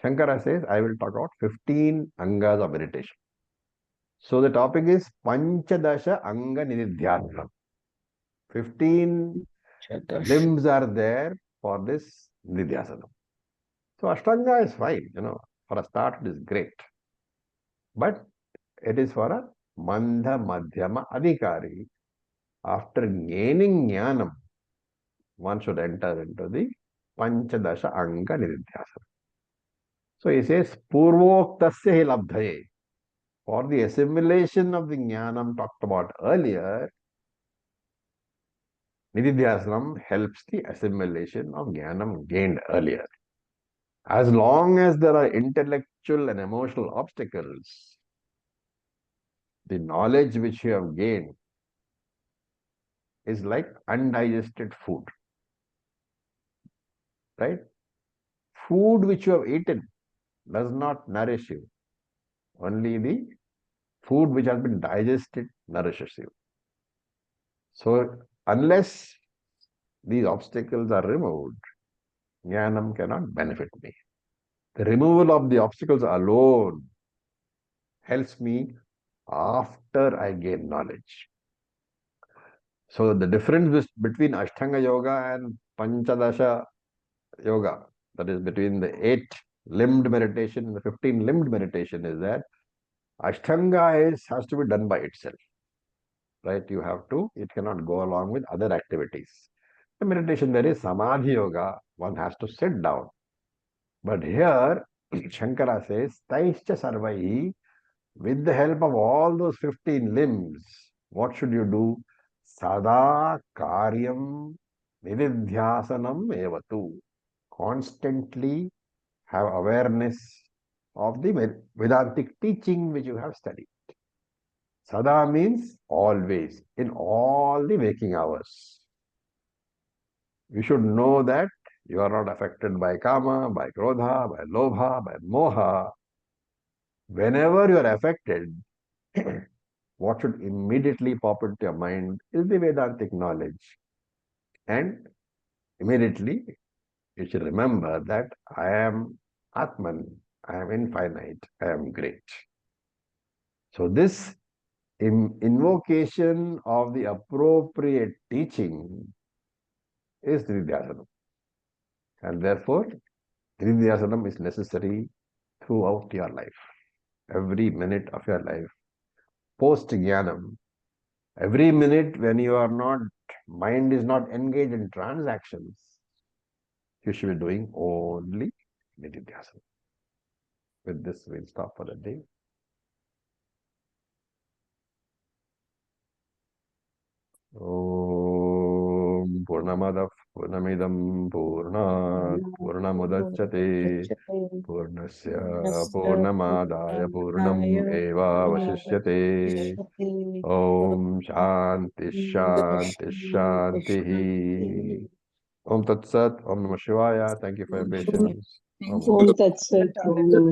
Speaker 1: Shankara says, I will talk about 15 angas of meditation. So the topic is Panchadasha Anga Nididhyasana. 15 limbs are there for this Nididhyasana. So Ashtanga is fine, for a start it is great. But it is for a Mandha Madhyama Adhikari. After gaining Jnanam, one should enter into the Panchadasha Anga Nididhyasana. So he says, Purvoktasya hi labdhaye. For the assimilation of the Jnanam talked about earlier, Nididhyasanam helps the assimilation of Jnanam gained earlier. As long as there are intellectual and emotional obstacles, the knowledge which you have gained is like undigested food. Right? Food which you have eaten does not nourish you. Only the food which has been digested nourishes you. So, unless these obstacles are removed, Jnanam cannot benefit me. The removal of the obstacles alone helps me after I gain knowledge. So the difference between Ashtanga Yoga and Panchadasha Yoga, that is between the 8-limbed meditation and the 15-limbed meditation, is that Ashtanga has to be done by itself, right? It cannot go along with other activities. The meditation there is Samadhi Yoga, one has to sit down. But here, Shankara says, Taischa Sarvaihi, with the help of all those 15 limbs, what should you do? Sada Karyam Nididhyasanam Evatu. Constantly have awareness of the Vedantic teaching which you have studied. Sada means always, in all the waking hours. You should know that you are not affected by kama, by krodha, by lobha, by moha. Whenever you are affected, what should immediately pop into your mind is the Vedantic knowledge. And immediately you should remember that I am Atman, I am infinite, I am great. So this invocation of the appropriate teaching is Nididhyasanam. And therefore, Nididhyasanam is necessary throughout your life. Every minute of your life. Post Jnanam, every minute when mind is not engaged in transactions, you should be doing only Nididhyasana. With this, we'll stop for the day. Om Purnamadah Purnamidam Purnat Purnamudachyate Purnasya Purnamadaya Purnam Eva Vasishyate. Om Shanti Shanti Shanti. Om Tat Sat. Om Namah Shivaya. Thank you for your patience. Om
Speaker 4: Om Tat Sat. Om Namah